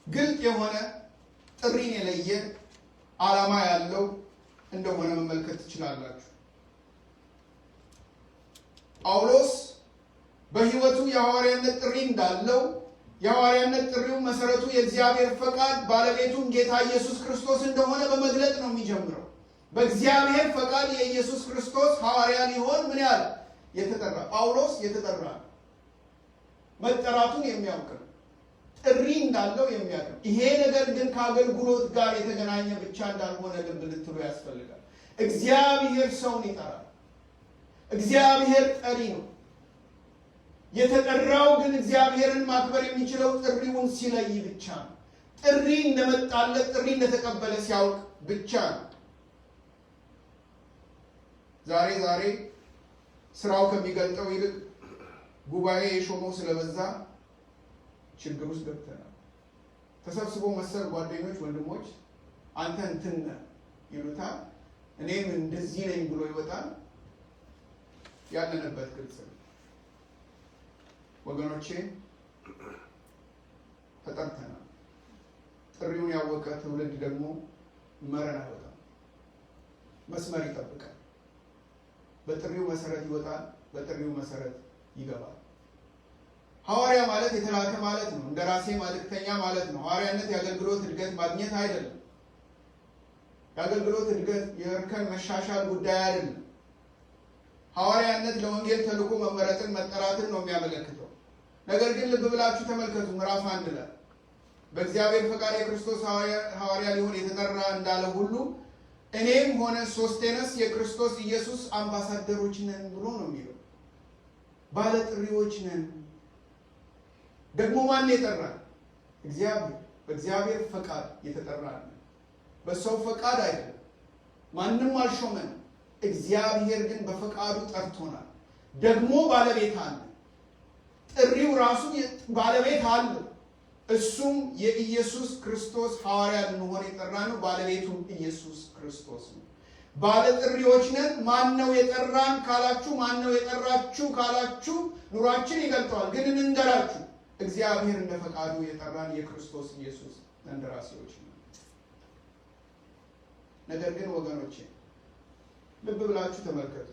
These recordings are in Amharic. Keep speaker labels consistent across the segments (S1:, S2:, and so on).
S1: ግልጥ የሆነ ጥሪን የለየ ዓላማ ያለው እንደሆነ መመልከት ትችላላችሁ። ጳውሎስ በሕይወቱ የሐዋርያነት ጥሪ እንዳለው የሐዋርያነት ጥሪው መሰረቱ የእግዚአብሔር ፈቃድ ባለቤቱም ጌታ ኢየሱስ ክርስቶስ እንደሆነ በመግለጥ ነው የሚጀምረው። በእግዚአብሔር ፈቃድ የኢየሱስ ክርስቶስ ሐዋርያ ሊሆን ምን ያህል የተጠራ ጳውሎስ የተጠራ መጠራቱን የሚያውቅ ነው። ጥሪ እንዳለው የሚያውቅ ነው። ይሄ ነገር ግን ከአገልግሎት ጋር የተገናኘ ብቻ እንዳልሆነ ልብ ልትሉ ያስፈልጋል። እግዚአብሔር ሰውን ይጠራል። እግዚአብሔር ጠሪ ነው። የተጠራው ግን እግዚአብሔርን ማክበር የሚችለው ጥሪውን ሲለይ ብቻ ነው። ጥሪ እንደመጣለት ጥሪ እንደተቀበለ ሲያውቅ ብቻ ነው። ዛሬ ስራው ከሚገልጠው ይልቅ ጉባኤ የሾመው ስለበዛ ችግር ውስጥ ገብተናል። ተሰብስቦ መሰል ጓደኞች ወንድሞች አንተ እንትን ይሉታል፣ እኔም እንደዚህ ነኝ ብሎ ይወጣል። ያለንበት ግልጽ ነው ወገኖቼ፣ ተጠርተናል። ጥሪውን ያወቀ ትውልድ ደግሞ መረን አይወጣም፣ መስመር ይጠብቃል። በጥሪው መሰረት ይወጣል፣ በጥሪው መሰረት ይገባል። ሐዋርያ ማለት የተላከ ማለት ነው። እንደራሴ መልእክተኛ ማለት ነው። ሐዋርያነት የአገልግሎት እድገት ማግኘት አይደለም። የአገልግሎት እድገት የእርከን መሻሻል ጉዳይ አይደለም። ሐዋርያነት ለወንጌል ተልእኮ መመረጥን መጠራትን ነው የሚያመለክተው። ነገር ግን ልብ ብላችሁ ተመልከቱ። ምዕራፍ 1 ላይ በእግዚአብሔር ፈቃድ የክርስቶስ ሐዋርያ ሊሆን የተጠራ እንዳለ ሁሉ እኔም ሆነ ሶስቴነስ የክርስቶስ ኢየሱስ አምባሳደሮች ነን ብሎ ነው የሚለው። ባለ ጥሪዎች ነን። ደግሞ ማን የጠራን? እግዚአብሔር። በእግዚአብሔር ፈቃድ የተጠራን፣ በሰው ፈቃድ አይደለም። ማንም አልሾመን። እግዚአብሔር ግን በፈቃዱ ጠርቶናል። ደግሞ ባለቤት አለ። ጥሪው ራሱ ባለቤት አለ። እሱም የኢየሱስ ክርስቶስ ሐዋርያ ልንሆን የጠራነው ባለቤቱም ኢየሱስ ክርስቶስ ነው። ባለ ጥሪዎች ነን። ማን ነው የጠራን ካላችሁ፣ ማን ነው የጠራችሁ ካላችሁ ኑሯችን ይገልጠዋል። ግን እንንገራችሁ፣ እግዚአብሔር እንደ ፈቃዱ የጠራን የክርስቶስ ኢየሱስ እንደራሴዎች ነው። ነገር ግን ወገኖቼ ልብ ብላችሁ ተመልከቱ።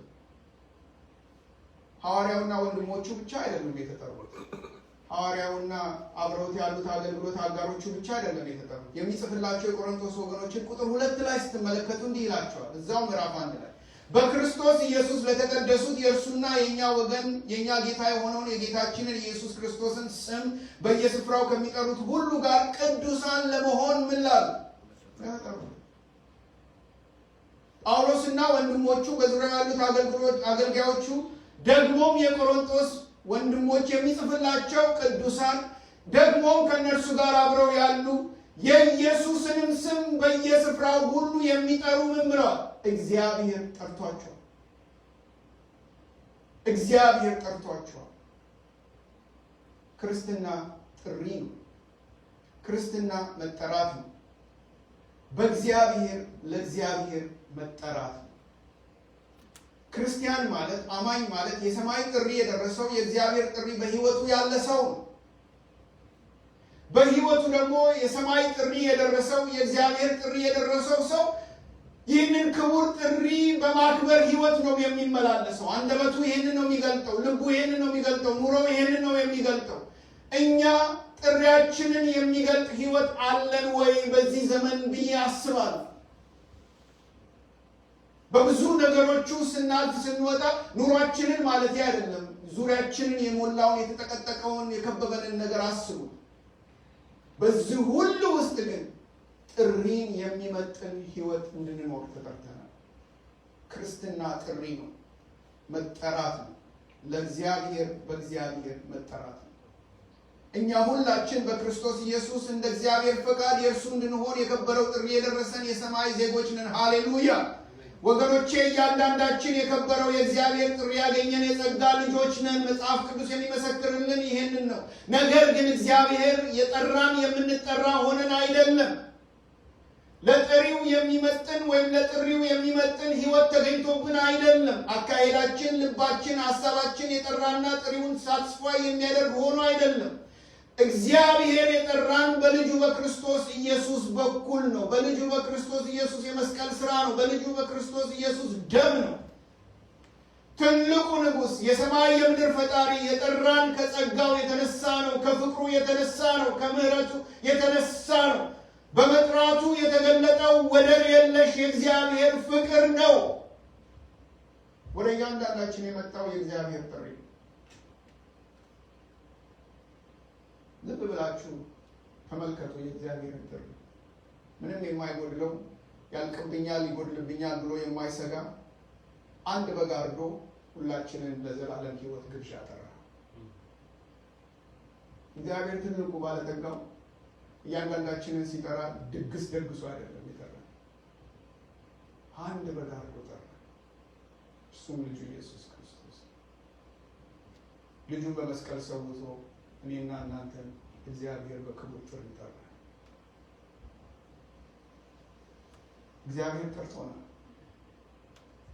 S1: ሐዋርያውና ወንድሞቹ ብቻ አይደሉም የተጠሩት። ሐዋርያውና አብረውት ያሉት አገልግሎት አጋሮቹ ብቻ አይደለም የተጠሩት። የሚጽፍላቸው የቆሮንቶስ ወገኖችን ቁጥር 2 ላይ ስትመለከቱ እንዲህ ይላቸዋል። እዛው ምዕራፍ 1 ላይ በክርስቶስ ኢየሱስ ለተቀደሱት የእርሱና የኛ ወገን የኛ ጌታ የሆነውን የጌታችንን ኢየሱስ ክርስቶስን ስም በየስፍራው ከሚጠሩት ሁሉ ጋር ቅዱሳን ለመሆን ምን ላሉ ጳውሎስና ወንድሞቹ በዙሪያ ያሉት አገልጋዮቹ ደግሞም የቆሮንቶስ ወንድሞች የሚጽፍላቸው ቅዱሳን ደግሞም ከነርሱ ጋር አብረው ያሉ የኢየሱስንም ስም በየስፍራው ሁሉ የሚጠሩ ምን ብለዋል? እግዚአብሔር ጠርቷቸዋል። እግዚአብሔር ጠርቷቸዋል። ክርስትና ጥሪ ነው። ክርስትና መጠራት ነው። በእግዚአብሔር ለእግዚአብሔር መጠራት ነው። ክርስቲያን ማለት አማኝ ማለት የሰማይ ጥሪ የደረሰው የእግዚአብሔር ጥሪ በሕይወቱ ያለ ሰው ነው። በሕይወቱ ደግሞ የሰማይ ጥሪ የደረሰው የእግዚአብሔር ጥሪ የደረሰው ሰው ይህንን ክቡር ጥሪ በማክበር ሕይወት ነው የሚመላለሰው። አንደበቱ ይህንን ነው የሚገልጠው። ልቡ ይህንን ነው የሚገልጠው። ኑሮው ይህንን ነው የሚገልጠው። እኛ ጥሪያችንን የሚገልጥ ሕይወት አለን ወይ በዚህ ዘመን ብዬ አስባለሁ። በብዙ ነገሮቹ ስናልፍ ስንወጣ ኑሯችንን ማለት አይደለም፣ ዙሪያችንን የሞላውን የተጠቀጠቀውን የከበበንን ነገር አስቡ። በዚህ ሁሉ ውስጥ ግን ጥሪን የሚመጥን ሕይወት እንድንኖር ተጠርተናል። ክርስትና ጥሪ ነው፣ መጠራት ነው። ለእግዚአብሔር በእግዚአብሔር መጠራት ነው። እኛ ሁላችን በክርስቶስ ኢየሱስ እንደ እግዚአብሔር ፈቃድ የእርሱ እንድንሆን የከበረው ጥሪ የደረሰን የሰማይ ዜጎች ነን። ሃሌሉያ ወገኖቼ፣ እያንዳንዳችን የከበረው የእግዚአብሔር ጥሪ ያገኘን የጸጋ ልጆች ነን። መጽሐፍ ቅዱስ የሚመሰክርልን ይሄንን ነው። ነገር ግን እግዚአብሔር የጠራን የምንጠራ ሆነን አይደለም። ለጥሪው የሚመጥን ወይም ለጥሪው የሚመጥን ሕይወት ተገኝቶብን አይደለም። አካሄዳችን፣ ልባችን፣ ሐሳባችን የጠራና ጥሪውን ሳትስፋይ የሚያደርግ ሆኖ አይደለም። እግዚአብሔር የጠራን በልጁ በክርስቶስ ኢየሱስ በኩል ነው። በልጁ በክርስቶስ ኢየሱስ የመስቀል ሥራ ነው። በልጁ በክርስቶስ ኢየሱስ ደም ነው። ትልቁ ንጉሥ የሰማይ የምድር ፈጣሪ የጠራን ከጸጋው የተነሳ ነው። ከፍቅሩ የተነሳ ነው። ከምሕረቱ የተነሳ ነው። በመጥራቱ የተገለጠው ወደር የለሽ የእግዚአብሔር ፍቅር ነው። ወደ እያንዳንዳችን የመጣው የእግዚአብሔር ጥሪ። ልብ ብላችሁ ተመልከቱ የእግዚአብሔርን ጥሪ። ምንም የማይጎድለው ያልቅብኛል ይጎድልብኛል ብሎ የማይሰጋ አንድ በግ አርዶ ሁላችንን ለዘላለም ሕይወት ግብዣ ጠራ። እግዚአብሔር ትልቁ ባለጠጋው እያንዳንዳችንን ሲጠራ ድግስ ደግሶ አይደለም የጠራ፣ አንድ በግ አርዶ ጠራ። እሱም ልጁ ኢየሱስ ክርስቶስ። ልጁን በመስቀል ሰውቶ እኔና እናንተን እግዚአብሔር በክቡር ጥሪ ጠራ። እግዚአብሔር ጠርቶናል።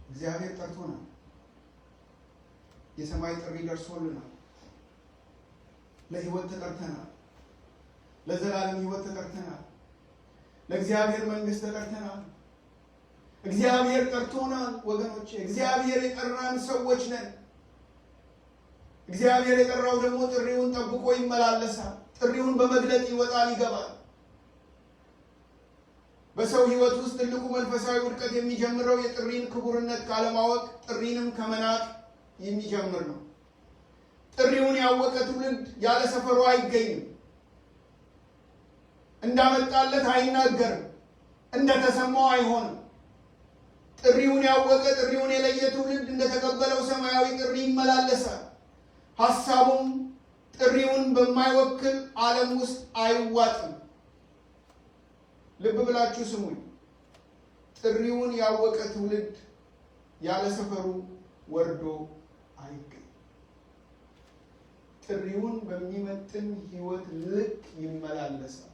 S1: እግዚአብሔር ጠርቶናል። የሰማይ ጥሪ ደርሶልናል። ለሕይወት ተጠርተናል። ለዘላለም ሕይወት ተጠርተናል። ለእግዚአብሔር መንግሥት ተጠርተናል። እግዚአብሔር ጠርቶናል ወገኖቼ። እግዚአብሔር የጠራን ሰዎች ነን። እግዚአብሔር የጠራው ደግሞ ጥሪውን ጠብቆ ይመላለሳል። ጥሪውን በመግለጥ ይወጣል፣ ይገባል። በሰው ሕይወት ውስጥ ትልቁ መንፈሳዊ ውድቀት የሚጀምረው የጥሪን ክቡርነት ካለማወቅ፣ ጥሪንም ከመናቅ የሚጀምር ነው። ጥሪውን ያወቀ ትውልድ ያለ ሰፈሩ አይገኝም። እንዳመጣለት አይናገርም። እንደተሰማው አይሆንም። ጥሪውን ያወቀ ጥሪውን የለየ ትውልድ እንደተቀበለው ሰማያዊ ጥሪ ይመላለሳል። ሐሳቡም ጥሪውን በማይወክል ዓለም ውስጥ አይዋጥም። ልብ ብላችሁ ስሙኝ። ጥሪውን ያወቀ ትውልድ ያለ ሰፈሩ ወርዶ አይገኝም። ጥሪውን በሚመጥን ሕይወት ልክ ይመላለሳል።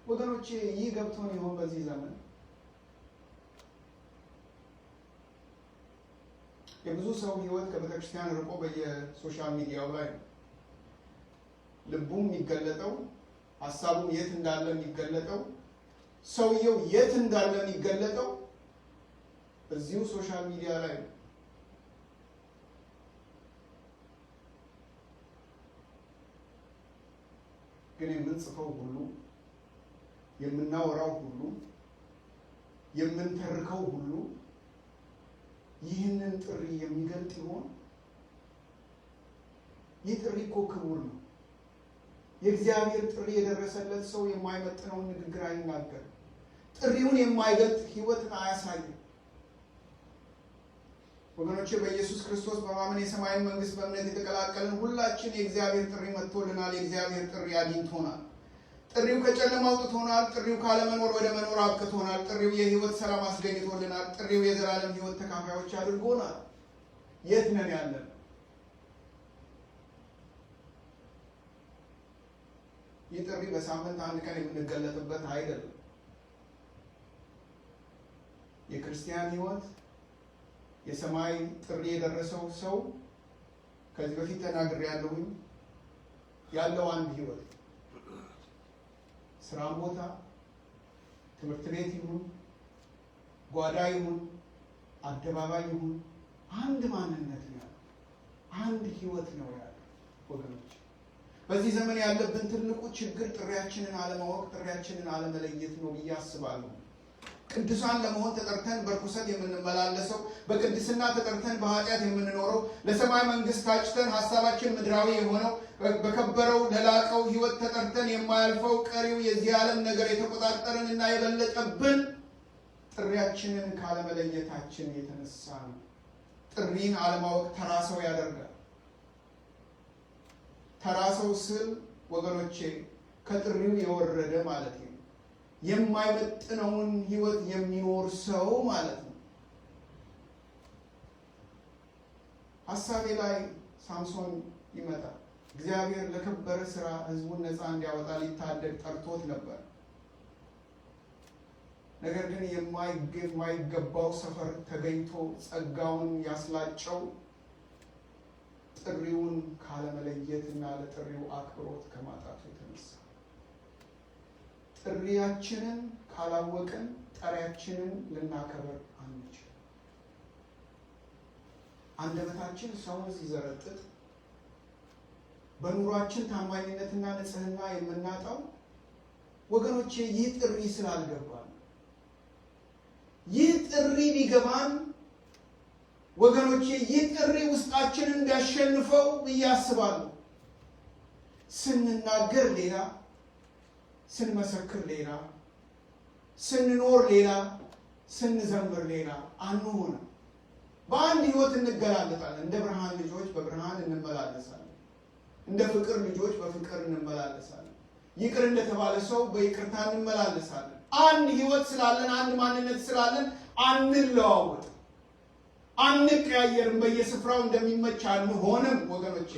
S1: ወገኖቼ ይህ ገብቶን ይሆን? በዚህ ዘመን የብዙ ሰው ሕይወት ከቤተክርስቲያን ርቆ በየሶሻል ሚዲያው ላይ ነው። ልቡም የሚገለጠው፣ ሀሳቡም የት እንዳለ የሚገለጠው፣ ሰውየው የት እንዳለ የሚገለጠው እዚሁ ሶሻል ሚዲያ ላይ ነው። ግን የምንጽፈው ሁሉ፣ የምናወራው ሁሉ፣ የምንተርከው ሁሉ ይህንን ጥሪ የሚገልጥ ይሆን? ይህ ጥሪ እኮ ክቡር ነው። የእግዚአብሔር ጥሪ የደረሰለት ሰው የማይመጥነውን ንግግር አይናገርም። ጥሪውን የማይገልጥ ሕይወትን አያሳይም። ወገኖቼ በኢየሱስ ክርስቶስ በማመን የሰማይን መንግሥት በእምነት የተቀላቀልን ሁላችን የእግዚአብሔር ጥሪ መጥቶልናል። የእግዚአብሔር ጥሪ አግኝቶናል። ጥሪው ከጨለማ አውጥቶናል። ጥሪው ካለመኖር ወደ መኖር አብቅቶናል። ጥሪው የሕይወት ሰላም አስገኝቶልናል። ጥሪው የዘላለም ሕይወት ተካፋዮች አድርጎናል። የት ነን ያለን? ይህ ጥሪ በሳምንት አንድ ቀን የምንገለጥበት አይደለም። የክርስቲያን ሕይወት የሰማይ ጥሪ የደረሰው ሰው ከዚህ በፊት ተናግሬያለሁኝ፣ ያለው አንድ ሕይወት ስራም ቦታ፣ ትምህርት ቤት ይሁን፣ ጓዳ ይሁን፣ አደባባይ ይሁን፣ አንድ ማንነት ነው ያለው፣ አንድ ሕይወት ነው ያለው። ወገኖች በዚህ ዘመን ያለብን ትልቁ ችግር ጥሪያችንን አለማወቅ፣ ጥሪያችንን አለመለየት ነው ብዬ አስባለሁ። ቅዱሳን ለመሆን ተጠርተን በርኩሰት የምንመላለሰው፣ በቅድስና ተጠርተን በኃጢአት የምንኖረው፣ ለሰማይ መንግሥት ታጭተን ሀሳባችን ምድራዊ የሆነው በከበረው ለላቀው ሕይወት ተጠርተን የማያልፈው ቀሪው የዚህ ዓለም ነገር የተቆጣጠረን እና የበለጠብን ጥሪያችንን ካለመለየታችን የተነሳ ነው። ጥሪን አለማወቅ ተራ ሰው ያደርጋል። ተራ ሰው ስል ወገኖቼ ከጥሪው የወረደ ማለት ነው። የማይመጥነውን ሕይወት የሚኖር ሰው ማለት ነው። ሀሳቤ ላይ ሳምሶን ይመጣል። እግዚአብሔር ለከበረ ስራ ሕዝቡን ነፃ እንዲያወጣ ሊታደግ ጠርቶት ነበር። ነገር ግን የማይገባው ሰፈር ተገኝቶ ጸጋውን ያስላጨው ጥሪውን ካለመለየትና ለጥሪው አክብሮት ከማጣቱ የተነሳ ጥሪያችንን ካላወቅን ጠሪያችንን ልናከብር አንችልም። አንደበታችን ሰውን ሲዘረጥጥ በኑሯችን ታማኝነትና ንጽህና የምናጣው ወገኖቼ ይህ ጥሪ ስላልገባን። ይህ ጥሪ ቢገባን ወገኖቼ ይህ ጥሪ ውስጣችንን እንዲያሸንፈው ብዬ አስባለሁ። ስንናገር ሌላ፣ ስንመሰክር ሌላ፣ ስንኖር ሌላ፣ ስንዘምር ሌላ አንሆንም። በአንድ ህይወት እንገላለጣለን። እንደ ብርሃን ልጆች በብርሃን እንመላለሳለን። እንደ ፍቅር ልጆች በፍቅር እንመላለሳለን። ይቅር እንደተባለ ሰው በይቅርታ እንመላለሳለን። አንድ ህይወት ስላለን፣ አንድ ማንነት ስላለን አንለዋወጥም፣ አንቀያየርም፣ በየስፍራው እንደሚመች አንሆንም። ወገኖቼ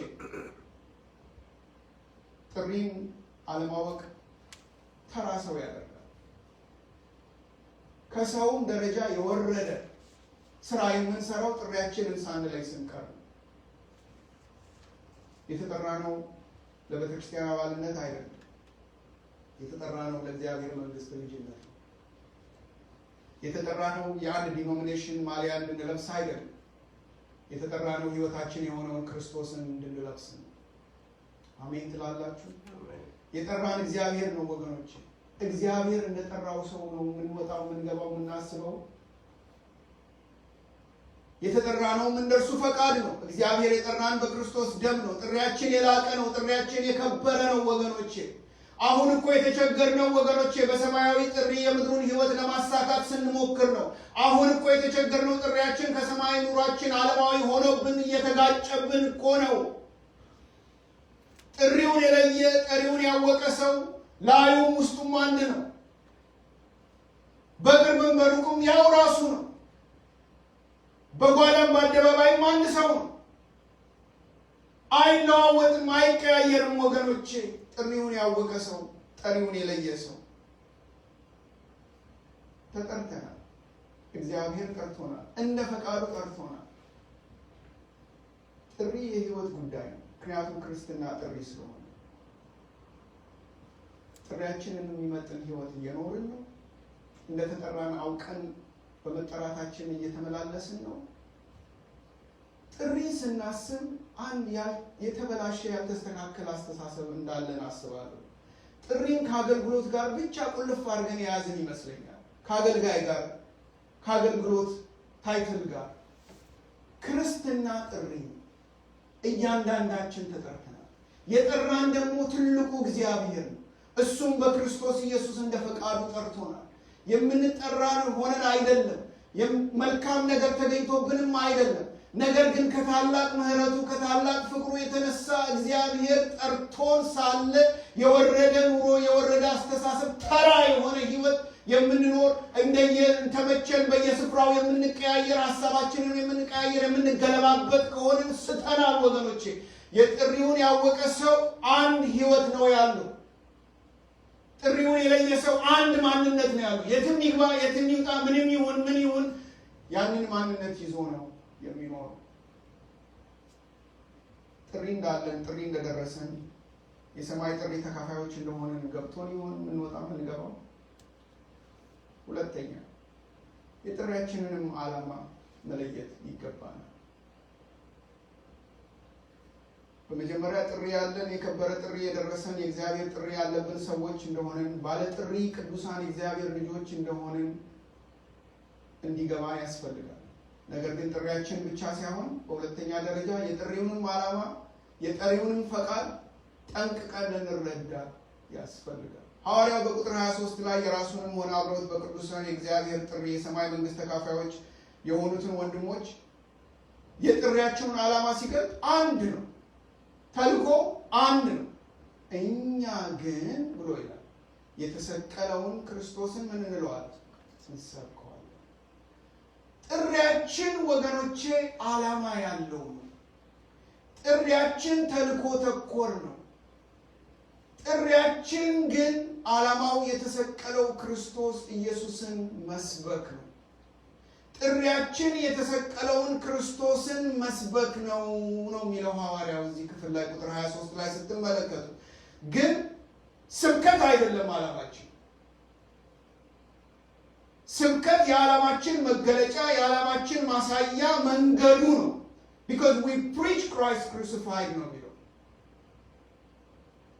S1: ጥሪን አለማወቅ ተራ ሰው ያደርጋል። ከሰውም ደረጃ የወረደ ስራ የምንሰራው ጥሪያችንን ሳንለይ ስንቀር ነው። የተጠራነው ለቤተክርስቲያን አባልነት አይደለም። የተጠራነው ለእግዚአብሔር መንግስት ልጅነት ነው። የተጠራነው የአንድ ዲኖሚኔሽን ማሊያ እንድንለብስ አይደለም። የተጠራነው ህይወታችን የሆነውን ክርስቶስን እንድንለብስ ነው። አሜን ትላላችሁ? የጠራን እግዚአብሔር ነው ወገኖች። እግዚአብሔር እንደጠራው ሰው ነው የምንወጣው፣ የምንገባው፣ የምናስበው። የተጠራነውም እንደርሱ ፈቃድ ነው። እግዚአብሔር የጠራን በክርስቶስ ደም ነው። ጥሪያችን የላቀ ነው። ጥሪያችን የከበረ ነው ወገኖቼ። አሁን እኮ የተቸገርነው ወገኖቼ በሰማያዊ ጥሪ የምድሩን ህይወት ለማሳካት ስንሞክር ነው። አሁን እኮ የተቸገርነው ጥሪያችን ከሰማይ ኑሯችን ዓለማዊ ሆኖብን እየተጋጨብን እኮ ነው። ጥሪውን የለየ ጠሪውን ያወቀ ሰው ላዩም ውስጡም አንድ ነው። በቅርብም በሩቁም ያው ራሱ ነው። በጓዳም በአደባባይም አንድ ሰው ነው። አይለዋወጥም፣ አይቀያየርም ወገኖቼ። ጥሪውን ያወቀ ሰው፣ ጠሪውን የለየ ሰው። ተጠርተናል። እግዚአብሔር ጠርቶናል። እንደ ፈቃዱ ጠርቶናል። ጥሪ የህይወት ጉዳይ ነው። ምክንያቱም ክርስትና ጥሪ ስለሆነ ጥሪያችንን የሚመጥን ህይወት እየኖርን ነው። እንደተጠራን አውቀን በመጠራታችን እየተመላለስን ነው። ጥሪ ስናስብ አንድ የተበላሸ ያልተስተካከለ አስተሳሰብ እንዳለን አስባለሁ። ጥሪን ከአገልግሎት ጋር ብቻ ቁልፍ አድርገን የያዝን ይመስለኛል። ከአገልጋይ ጋር፣ ከአገልግሎት ታይትል ጋር። ክርስትና ጥሪ እያንዳንዳችን ተጠርተናል። የጠራን ደግሞ ትልቁ እግዚአብሔር ነው። እሱም በክርስቶስ ኢየሱስ እንደ ፈቃዱ ጠርቶናል። የምንጠራን ሆነን አይደለም። መልካም ነገር ተገኝቶብንም አይደለም። ነገር ግን ከታላቅ ምሕረቱ ከታላቅ ፍቅሩ የተነሳ እግዚአብሔር ጠርቶን ሳለ የወረደ ኑሮ፣ የወረደ አስተሳሰብ፣ ተራ የሆነ ህይወት የምንኖር እንደየተመቸን በየስፍራው የምንቀያየር፣ ሀሳባችንን የምንቀያየር፣ የምንገለባበት ከሆንን ስተናል ወገኖቼ። የጥሪውን ያወቀ ሰው አንድ ህይወት ነው ያለው። ጥሪውን የለየ ሰው አንድ ማንነት ነው ያለው። የትም ይግባ የትም ይውጣ፣ ምንም ይሁን ምን ይሁን ያንን ማንነት ይዞ ነው የሚኖረው። ጥሪ እንዳለን፣ ጥሪ እንደደረሰን፣ የሰማይ ጥሪ ተካፋዮች እንደሆነን ገብቶን ይሆን የምንወጣው የምንገባው? ሁለተኛ የጥሪያችንንም ዓላማ መለየት ይገባናል። በመጀመሪያ ጥሪ ያለን፣ የከበረ ጥሪ የደረሰን የእግዚአብሔር ጥሪ ያለብን ሰዎች እንደሆነን፣ ባለ ጥሪ ቅዱሳን የእግዚአብሔር ልጆች እንደሆነን እንዲገባ ያስፈልጋል። ነገር ግን ጥሪያችን ብቻ ሳይሆን በሁለተኛ ደረጃ የጥሪውንም ዓላማ የጠሪውንም ፈቃድ ጠንቅቀን ልንረዳ ያስፈልጋል። ሐዋርያው በቁጥር 23 ላይ የራሱንም ሆነ አብረውት በቅዱሳን የእግዚአብሔር ጥሪ የሰማይ መንግስት ተካፋዮች የሆኑትን ወንድሞች የጥሪያቸውን ዓላማ ሲገልጥ አንድ ነው። ተልኮ አንድ ነው። እኛ ግን ብሎ ይላል የተሰቀለውን ክርስቶስን ምን እንለዋለን? እንሰብከዋለን። ጥሪያችን ወገኖቼ ዓላማ ያለው ነው። ጥሪያችን ተልኮ ተኮር ነው። ጥሪያችን ግን ዓላማው የተሰቀለው ክርስቶስ ኢየሱስን መስበክ ነው። ጥሪያችን የተሰቀለውን ክርስቶስን መስበክ ነው የሚለው ሐዋርያው እዚህ ክፍል ላይ ቁጥር 23 ላይ ስትመለከቱ። ግን ስብከት አይደለም ዓላማችን። ስብከት የዓላማችን መገለጫ የዓላማችን ማሳያ መንገዱ ነው። because we preach Christ crucified ነው የሚለው።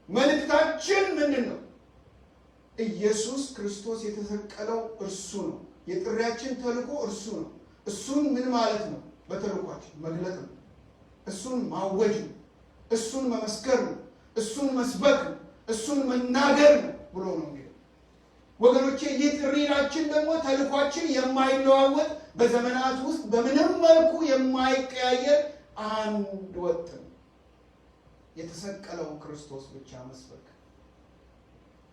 S1: መልእክታችን ምንድን ነው? ኢየሱስ ክርስቶስ የተሰቀለው እርሱ ነው። የጥሪያችን ተልእኮ እርሱ ነው። እሱን ምን ማለት ነው? በተልእኳችን መግለጥ ነው። እሱን ማወጅ ነው። እሱን መመስከር ነው። እሱን መስበክ ነው። እሱን መናገር ነው ብሎ ነው የሚለው። ወገኖቼ ይህ ጥሪያችን ደግሞ ተልእኳችን የማይለዋወጥ በዘመናት ውስጥ በምንም መልኩ የማይቀያየር አንድ ወጥ ነው። የተሰቀለውን ክርስቶስ ብቻ መስበክ።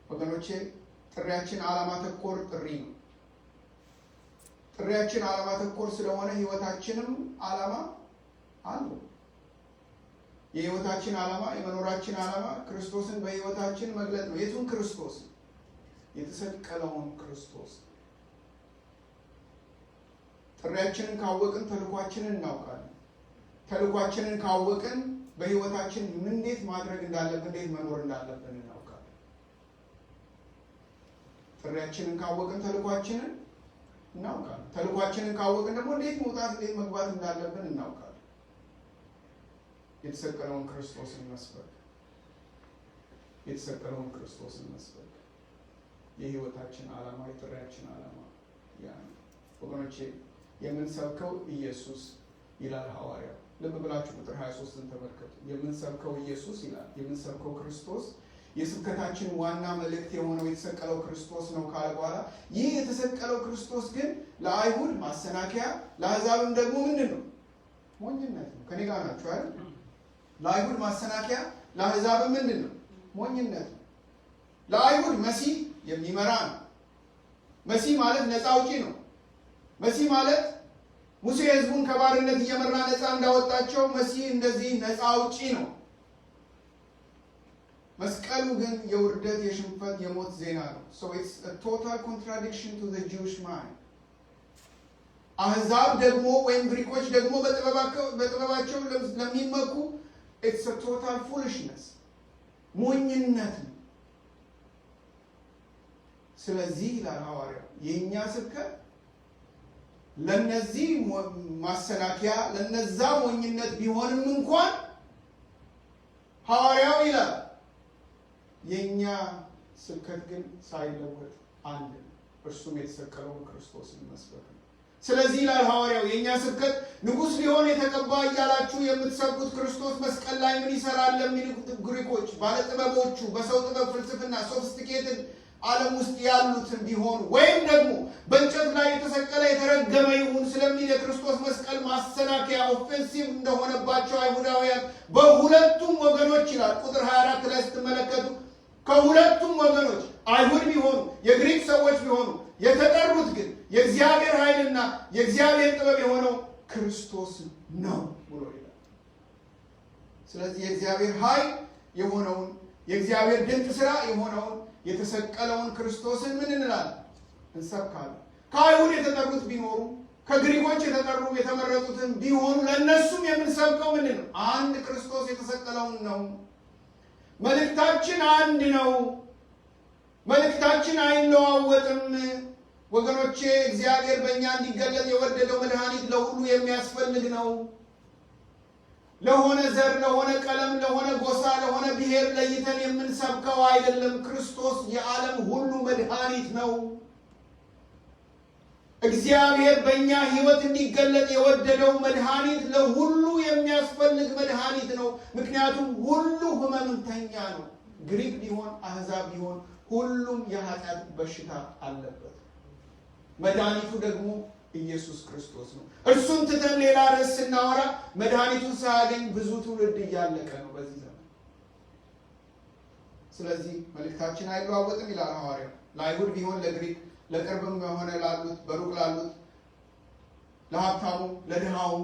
S1: ወገኖቼ ጥሪያችን ዓላማ ተኮር ጥሪ ነው። ጥሪያችን ዓላማ ተኮር ስለሆነ ህይወታችንም ዓላማ አለው። የህይወታችን ዓላማ የመኖራችን ዓላማ ክርስቶስን በህይወታችን መግለጥ ነው። የቱን ክርስቶስ? የተሰቀለውን ክርስቶስ። ጥሪያችንን ካወቅን ተልኳችንን እናውቃለን። ተልኳችንን ካወቅን በህይወታችን እንዴት ማድረግ እንዳለብን እንዴት መኖር እንዳለብን እናውቃለን። ጥሪያችንን ካወቅን ተልኳችንን እናውቃለን። ተልኳችንን ካወቅን ደግሞ እንዴት መውጣት እንዴት መግባት እንዳለብን እናውቃለን። የተሰቀለውን ክርስቶስን መስበክ። የተሰቀለውን ክርስቶስን መስበክ የህይወታችን ዓላማ የጥሪያችን ዓላማ ያ ነው። ወገኖቼ የምንሰብከው ኢየሱስ ይላል ሐዋርያው። ልብ ብላችሁ ቁጥር 23ን ተመልከቱ። የምንሰብከው ኢየሱስ ይላል። የምንሰብከው ክርስቶስ የስብከታችን ዋና መልእክት የሆነው የተሰቀለው ክርስቶስ ነው ካለ በኋላ ይህ የተሰቀለው ክርስቶስ ግን ለአይሁድ ማሰናከያ ለአሕዛብም ደግሞ ምንድን ነው? ሞኝነት ነው። ከኔ ጋር ናችሁ አይደል? ለአይሁድ ማሰናከያ ለአሕዛብም ምንድን ነው? ሞኝነት ነው። ለአይሁድ መሲህ የሚመራ ነው። መሲህ ማለት ነፃ አውጪ ነው። መሲህ ማለት ሙሴ ህዝቡን ከባርነት እየመራ ነፃ እንዳወጣቸው መሲህ እንደዚህ ነፃ አውጪ ነው። መስቀሉ ግን የውርደት የሽንፈት የሞት ዜና ነው። so it's a total contradiction to the Jewish mind። አሕዛብ ደግሞ ወይም ግሪኮች ደግሞ በጥበባቸው ለሚመኩ it's a total foolishness ሞኝነት ነው። ስለዚህ ይላል ሐዋርያው የኛ ስብከት ለነዚህ ማሰናከያ ለነዛ ሞኝነት ቢሆንም እንኳን ሐዋርያው ይላል የኛ ስብከት ግን ሳይለወጥ አንድ ነው። እርሱም የተሰቀለውን ክርስቶስን መስበክ ነው። ስለዚህ ይላል ሐዋርያው የኛ ስብከት ንጉሥ ሊሆን የተቀባ እያላችሁ የምትሰብኩት ክርስቶስ መስቀል ላይ ምን ይሰራል ለሚሉት ግሪኮች ባለጥበቦቹ በሰው ጥበብ ፍልስፍና ሶፊስቲኬትድ ዓለም ውስጥ ያሉትን ቢሆኑ ወይም ደግሞ በእንጨት ላይ የተሰቀለ የተረገመ ይሁን ስለሚል የክርስቶስ መስቀል ማሰናከያ ኦፌንሲቭ እንደሆነባቸው አይሁዳውያን በሁለቱም ወገኖች ይላል ቁጥር 24 ላይ ስትመለከቱ ከሁለቱም ወገኖች አይሁድ ቢሆኑ የግሪክ ሰዎች ቢሆኑ የተጠሩት ግን የእግዚአብሔር ኃይልና የእግዚአብሔር ጥበብ የሆነው ክርስቶስ ነው ብሎ ይላል። ስለዚህ የእግዚአብሔር ኃይል የሆነውን የእግዚአብሔር ድንቅ ስራ የሆነውን የተሰቀለውን ክርስቶስን ምን እንላለን? እንሰብካለን። ከአይሁድ የተጠሩት ቢኖሩ ከግሪኮች የተጠሩ የተመረጡትን ቢሆኑ ለእነሱም የምንሰብከው ምንድን ነው? አንድ ክርስቶስ የተሰቀለውን ነው። መልእክታችን አንድ ነው። መልእክታችን አይለዋወጥም። ወገኖቼ እግዚአብሔር በእኛ እንዲገለጥ የወደደው መድኃኒት ለሁሉ የሚያስፈልግ ነው። ለሆነ ዘር፣ ለሆነ ቀለም፣ ለሆነ ጎሳ፣ ለሆነ ብሔር ለይተን የምንሰብከው አይደለም። ክርስቶስ የዓለም ሁሉ መድኃኒት ነው። እግዚአብሔር በእኛ ሕይወት እንዲገለጥ የወደደው መድኃኒት ለሁሉ የሚያስፈልግ መድኃኒት ነው። ምክንያቱም ሁሉ ሕመምተኛ ነው። ግሪክ ቢሆን አሕዛብ ቢሆን ሁሉም የኃጢአት በሽታ አለበት። መድኃኒቱ ደግሞ ኢየሱስ ክርስቶስ ነው። እርሱን ትተን ሌላ ርዕስ ስናወራ መድኃኒቱን ሳያገኝ ብዙ ትውልድ እያለቀ ነው በዚህ ዘመን። ስለዚህ መልእክታችን አይለዋወጥም ይላል ሐዋርያው። ለአይሁድ ቢሆን ለግሪክ፣ ለቅርብም የሆነ ላሉት፣ በሩቅ ላሉት፣ ለሀብታሙ፣ ለድሃው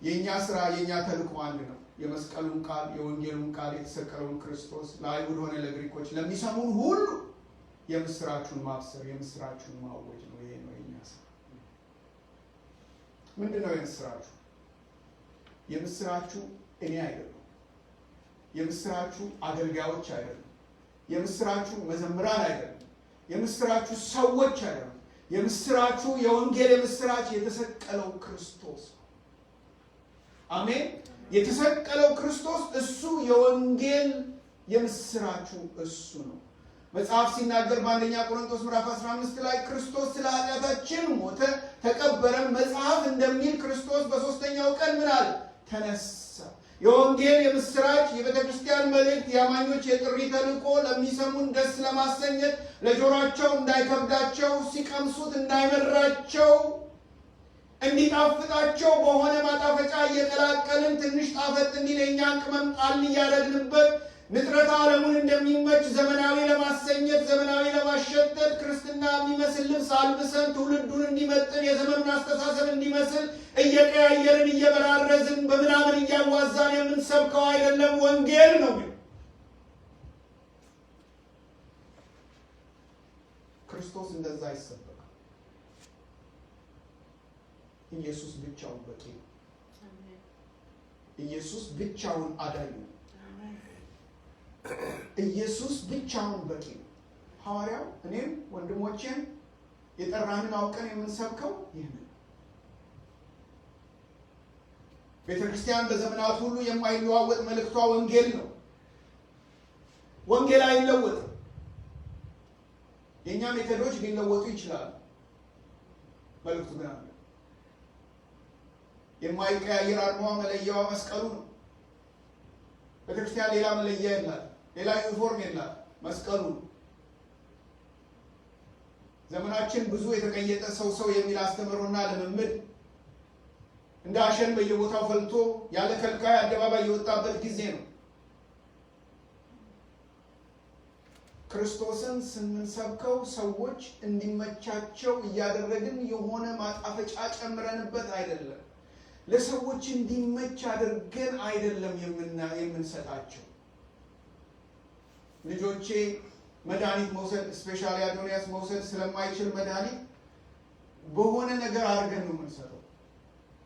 S1: የእኛ ስራ የእኛ ተልእኮ አንድ ነው። የመስቀሉን ቃል የወንጌሉን ቃል የተሰቀለውን ክርስቶስ ለአይሁድ ሆነ ለግሪኮች ለሚሰሙን ሁሉ የምስራቹን ማብሰር የምስራቹን ማወጅ ነው። ይሄ ነው የኛ ስራ። ምንድን ነው የምስራቹ? የምስራቹ እኔ አይደለም። የምስራቹ አገልጋዮች አይደለም። የምስራቹ መዘምራን አይደለም። የምስራቹ ሰዎች አይደለም። የምስራቹ የወንጌል የምስራች የተሰቀለው ክርስቶስ። አሜን። የተሰቀለው ክርስቶስ እሱ የወንጌል የምስራቹ እሱ ነው። መጽሐፍ ሲናገር በአንደኛ ቆሮንቶስ ምዕራፍ 15 ላይ ክርስቶስ ስለ ኃጢአታችን ሞተ፣ ተቀበረ። መጽሐፍ እንደሚል ክርስቶስ በሶስተኛው ቀን ምን አለ? ተነሳ። የወንጌል የምስራች የቤተ ክርስቲያን መልእክት የአማኞች የጥሪ ተልእኮ ለሚሰሙን ደስ ለማሰኘት ለጆሯቸው እንዳይከብዳቸው ሲቀምሱት እንዳይመራቸው እንዲጣፍጣቸው በሆነ ማጣፈጫ እየቀላቀልን ትንሽ ጣፈጥ እንዲል የእኛን ቅመም ጣል እያደረግንበት ንጥረተ ዓለሙን እንደሚመች ዘመናዊ ለማሰኘት ዘመናዊ ለማሸተት ክርስትና የሚመስል ልብስ አልብሰን ትውልዱን እንዲመጥን የዘመኑን አስተሳሰብ እንዲመስል እየቀያየርን እየበራረዝን በምናምን እያዋዛን የምንሰብከው አይደለም፣ ወንጌል ነው። ግን ክርስቶስ እንደዛ አይሰበክም። ኢየሱስ ብቻውን በቂ ነው። ኢየሱስ ብቻውን አዳኝ ነው። ኢየሱስ ብቻውን በቂ ነው። ሐዋርያው እኔም ወንድሞቼም የጠራንን አውቀን የምንሰብከው ይህንን ቤተ ክርስቲያን በዘመናት ሁሉ የማይለዋወጥ መልእክቷ ወንጌል ነው። ወንጌል አይለወጥም። የእኛ ሜቶዶች ሊለወጡ ይችላሉ። መልእክቱ ግን አለ። የማይቀያየር አርማዋ መለያዋ መስቀሉ ነው። ቤተ ክርስቲያን ሌላ መለያ የላት፣ ሌላ ዩኒፎርም የላት፣ መስቀሉ ነው። ዘመናችን ብዙ የተቀየጠ ሰው የሚል አስተምህሮና ልምምድ እንደ አሸን በየቦታው ፈልቶ ያለ ከልካይ አደባባይ የወጣበት ጊዜ ነው። ክርስቶስን ስንሰብከው ሰዎች እንዲመቻቸው እያደረግን የሆነ ማጣፈጫ ጨምረንበት አይደለም። ለሰዎች እንዲመች አድርገን አይደለም የምንሰጣቸው። ልጆቼ መድኃኒት መውሰድ ስፔሻሊ አዶንያስ መውሰድ ስለማይችል መድኃኒት በሆነ ነገር አድርገን ነው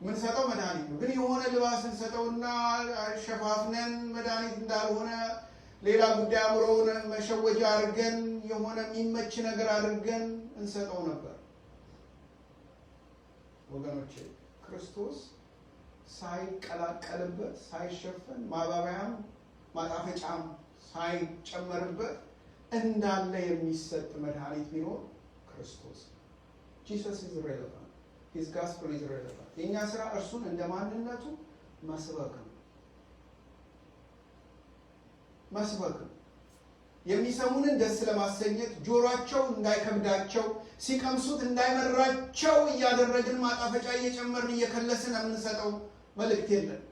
S1: የምንሰጠው መድኃኒት ነው። ግን የሆነ ልባስ እንሰጠውና ሸፋፍነን መድኃኒት እንዳልሆነ ሌላ ጉዳይ አምሮውን መሸወጃ አድርገን የሆነ የሚመች ነገር አድርገን እንሰጠው ነበር። ወገኖቼ ክርስቶስ ሳይቀላቀልበት ሳይሸፈን ማባቢያም ማጣፈጫም ሳይጨመርበት እንዳለ የሚሰጥ መድኃኒት ቢኖር ክርስቶስ Jesus is relevant. His gospel is relevant. የኛ ስራ እርሱን እንደ ማንነቱ መስበክ ነው። የሚሰሙንን ደስ ለማሰኘት ጆሯቸው እንዳይከብዳቸው ሲቀምሱት እንዳይመራቸው እያደረግን ማጣፈጫ እየጨመርን እየከለስን የምንሰጠው መልእክት የለም።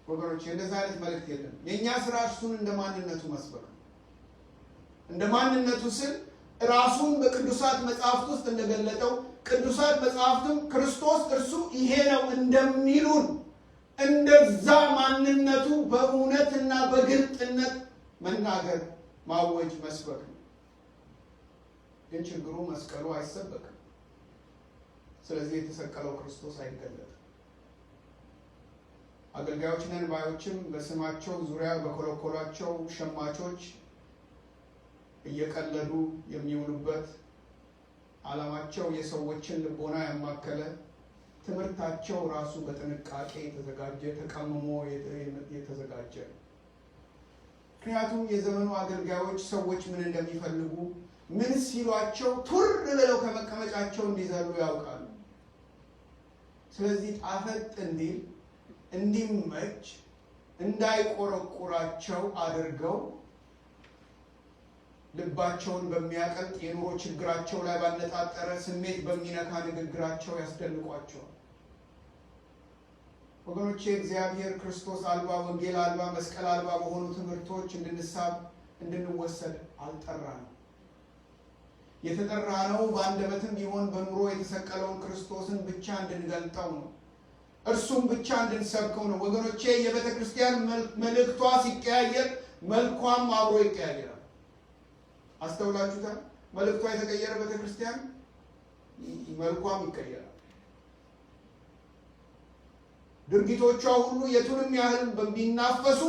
S1: ወገኖች እንደዛ አይነት መልእክት የለም። የኛ ስራ እርሱን እንደ ማንነቱ መስበክ ነው። እንደ ማንነቱ ስል ራሱን በቅዱሳት መጽሐፍት ውስጥ እንደገለጠው ቅዱሳት መጽሐፍትም ክርስቶስ እርሱ ይሄ ነው እንደሚሉን እንደዛ ማንነቱ በእውነትና በግልጥነት መናገር ማወጅ መስበክ ነው። ግን ችግሩ መስቀሉ አይሰበክም። ስለዚህ የተሰቀለው ክርስቶስ አይገለጥም። አገልጋዮች ነን ባዮችም በስማቸው ዙሪያ በኮለኮሏቸው ሸማቾች እየቀለዱ የሚውሉበት ዓላማቸው የሰዎችን ልቦና ያማከለ ትምህርታቸው ራሱ በጥንቃቄ የተዘጋጀ ተቀምሞ የተዘጋጀ። ምክንያቱም የዘመኑ አገልጋዮች ሰዎች ምን እንደሚፈልጉ ምን ሲሏቸው ቱር ብለው ከመቀመጫቸው እንዲዘሉ ያውቃሉ። ስለዚህ ጣፈጥ እንዲል እንዲመች እንዳይቆረቁራቸው አድርገው ልባቸውን በሚያቀልጥ የኑሮ ችግራቸው ላይ ባነጣጠረ ስሜት በሚነካ ንግግራቸው ያስደንቋቸዋል። ወገኖቼ እግዚአብሔር ክርስቶስ አልባ ወንጌል አልባ መስቀል አልባ በሆኑ ትምህርቶች እንድንሳብ እንድንወሰድ አልጠራንም። የተጠራነው በአንደበትም ቢሆን በኑሮ የተሰቀለውን ክርስቶስን ብቻ እንድንገልጠው ነው። እርሱም ብቻ እንድንሰብከው ነው። ወገኖቼ የቤተ ክርስቲያን መልእክቷ ሲቀያየር መልኳም አብሮ ይቀያየራል። አስተውላችሁታል? መልእክቷ የተቀየረ ቤተክርስቲያን መልኳም ይቀየራል። ድርጊቶቿ ሁሉ የቱንም ያህል በሚናፈሱ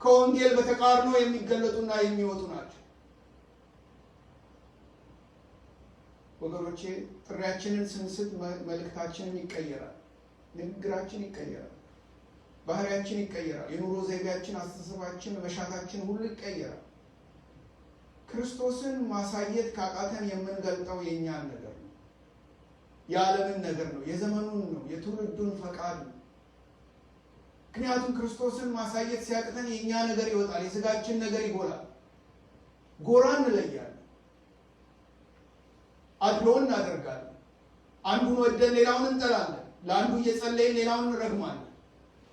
S1: ከወንጌል በተቃርኖ የሚገለጡና የሚወጡ ናቸው። ወገኖቼ ጥሪያችንን ስንስት መልእክታችንን ይቀየራል፣ ንግግራችን ይቀየራል፣ ባህሪያችን ይቀየራል፣ የኑሮ ዘይቤያችን፣ አስተሳሰባችን፣ መሻታችን ሁሉ ይቀየራል። ክርስቶስን ማሳየት ካቃተን የምንገልጠው የኛን ነገር ነው፣ የዓለምን ነገር ነው፣ የዘመኑን ነው፣ የትውልዱን ፈቃድ ነው። ምክንያቱም ክርስቶስን ማሳየት ሲያቅተን የኛ ነገር ይወጣል፣ የስጋችን ነገር ይጎላል፣ ጎራ እንለያለን፣ አድሎ እናደርጋለን፣ አንዱን ወደን ሌላውን እንጠላለን፣ ለአንዱ እየጸለይን ሌላውን እንረግማለን፣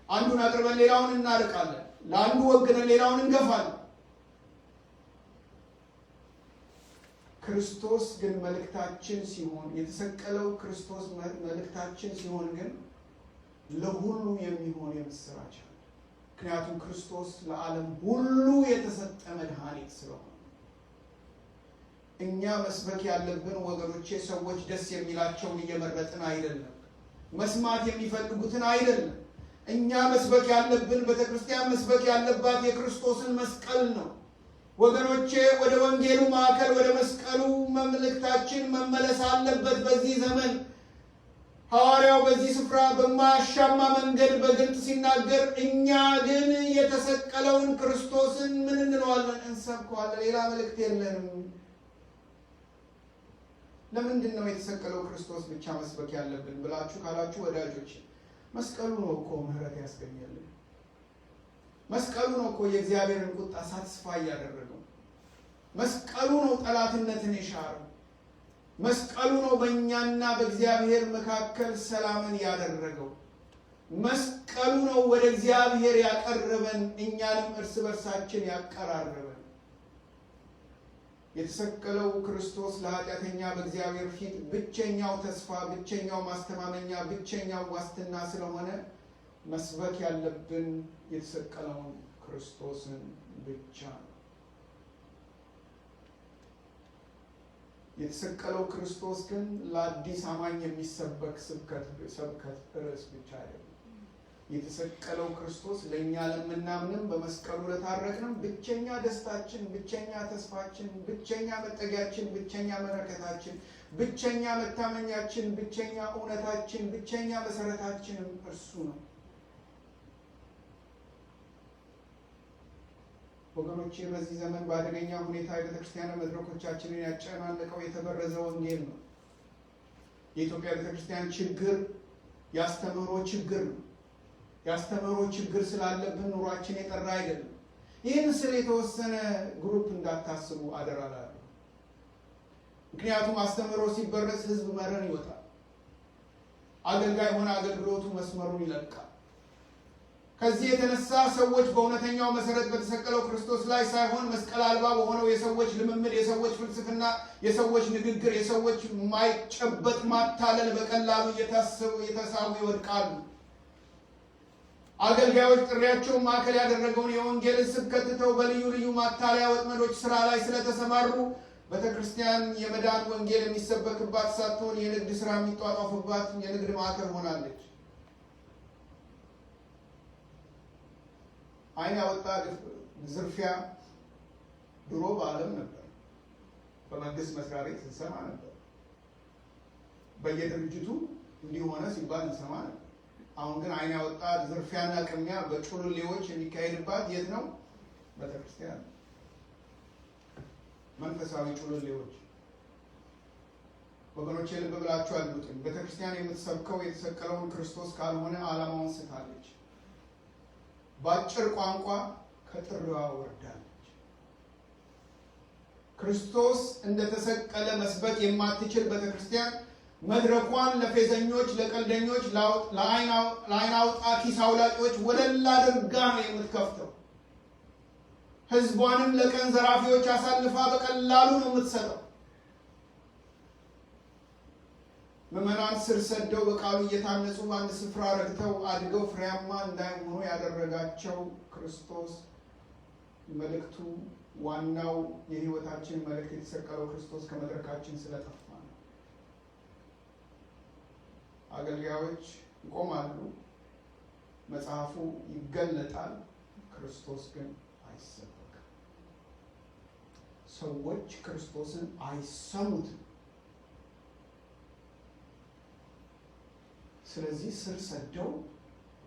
S1: አንዱን አቅርበን ሌላውን እናርቃለን፣ ለአንዱ ወግነን ሌላውን እንገፋለን። ክርስቶስ ግን መልእክታችን ሲሆን፣ የተሰቀለው ክርስቶስ መልእክታችን ሲሆን ግን ለሁሉ የሚሆን የምስራች አለ። ምክንያቱም ክርስቶስ ለዓለም ሁሉ የተሰጠ መድኃኒት ስለሆነ እኛ መስበክ ያለብን ወገኖቼ ሰዎች ደስ የሚላቸውን እየመረጥን አይደለም፣ መስማት የሚፈልጉትን አይደለም። እኛ መስበክ ያለብን ቤተክርስቲያን መስበክ ያለባት የክርስቶስን መስቀል ነው። ወገኖቼ ወደ ወንጌሉ ማዕከል ወደ መስቀሉ መልእክታችን መመለስ አለበት። በዚህ ዘመን ሐዋርያው በዚህ ስፍራ በማያሻማ መንገድ በግልጽ ሲናገር፣ እኛ ግን የተሰቀለውን ክርስቶስን ምን እንለዋለን? እንሰብከዋለን። ሌላ መልእክት የለንም። ለምንድን ነው የተሰቀለው ክርስቶስ ብቻ መስበክ ያለብን ብላችሁ ካላችሁ ወዳጆች፣ መስቀሉ ነው እኮ ምህረት ያስገኘልን። መስቀሉ ነው እኮ የእግዚአብሔርን ቁጣ ሳትስፋይ ያደረገው። መስቀሉ ነው ጠላትነትን የሻረው። መስቀሉ ነው በእኛና በእግዚአብሔር መካከል ሰላምን ያደረገው። መስቀሉ ነው ወደ እግዚአብሔር ያቀረበን፣ እኛንም እርስ በርሳችን ያቀራረበን። የተሰቀለው ክርስቶስ ለኃጢአተኛ በእግዚአብሔር ፊት ብቸኛው ተስፋ፣ ብቸኛው ማስተማመኛ፣ ብቸኛው ዋስትና ስለሆነ መስበክ ያለብን የተሰቀለውን ክርስቶስን ብቻ ነው። የተሰቀለው ክርስቶስ ግን ለአዲስ አማኝ የሚሰበክ ስብከት ርዕስ ብቻ አይደለም። የተሰቀለው ክርስቶስ ለእኛ ለምናምንም በመስቀሉ ለታረቅንም ብቸኛ ደስታችን፣ ብቸኛ ተስፋችን፣ ብቸኛ መጠጊያችን፣ ብቸኛ በረከታችን፣ ብቸኛ መታመኛችን፣ ብቸኛ እውነታችን፣ ብቸኛ መሰረታችንም እርሱ ነው። ወገኖቼ በዚህ ዘመን በአደገኛ ሁኔታ የቤተክርስቲያን መድረኮቻችንን ያጨናነቀው የተበረዘ ወንጌል ነው። የኢትዮጵያ ቤተክርስቲያን ችግር ያስተምህሮ ችግር ነው። ያስተምህሮ ችግር ስላለብን ኑሯችን የጠራ አይደለም። ይህን ስለ የተወሰነ ግሩፕ እንዳታስቡ አደራ እላለሁ። ምክንያቱም አስተምህሮ ሲበረዝ ህዝብ መረን ይወጣል። አገልጋይ ሆነ አገልግሎቱ መስመሩን ይለቃል። ከዚህ የተነሳ ሰዎች በእውነተኛው መሰረት በተሰቀለው ክርስቶስ ላይ ሳይሆን መስቀል አልባ በሆነው የሰዎች ልምምድ፣ የሰዎች ፍልስፍና፣ የሰዎች ንግግር፣ የሰዎች ማይጨበጥ ማታለል በቀላሉ እየተሳቡ ይወድቃሉ። አገልጋዮች ጥሪያቸውን ማዕከል ያደረገውን የወንጌልን ስብከት ትተው በልዩ ልዩ ማታለያ ወጥመዶች ስራ ላይ ስለተሰማሩ ቤተክርስቲያን የመዳን ወንጌል የሚሰበክባት ሳትሆን የንግድ ስራ የሚጧጧፍባት የንግድ ማዕከል ሆናለች። ዓይን ያወጣ ዝርፊያ ድሮ በዓለም ነበር። በመንግስት መስሪያ ቤት እንሰማ ነበር። በየድርጅቱ እንዲሆነ ሲባል እንሰማ ነበር። አሁን ግን ዓይን ያወጣ ዝርፊያና ቅሚያ በጩልሌዎች የሚካሄድባት የት ነው? ቤተክርስቲያን። መንፈሳዊ ጩልሌዎች። ወገኖቼ ልብ ብላችሁ አድምጡኝ። ቤተክርስቲያን የምትሰብከው የተሰቀለውን ክርስቶስ ካልሆነ ዓላማውን ስታለች። በአጭር ቋንቋ ከጥሪዋ ወርዳለች። ክርስቶስ እንደተሰቀለ መስበክ የማትችል ቤተክርስቲያን መድረኳን ለፌዘኞች፣ ለቀልደኞች፣ ለዓይን አውጣ ኪስ አውላቂዎች ወለል አድርጋ ነው የምትከፍተው። ህዝቧንም ለቀን ዘራፊዎች አሳልፋ በቀላሉ ነው የምትሰጠው። ምዕመናን ስር ሰደው በቃሉ እየታነጹ በአንድ ስፍራ ረግተው አድገው ፍሬያማ እንዳይሆኑ ያደረጋቸው ክርስቶስ መልእክቱ ዋናው የህይወታችን መልእክት የተሰቀለው ክርስቶስ ከመድረካችን ስለጠፋ ነው። አገልጋዮች ይቆማሉ፣ መጽሐፉ ይገለጣል፣ ክርስቶስ ግን አይሰበክም። ሰዎች ክርስቶስን አይሰሙትም። ስለዚህ ስር ሰደው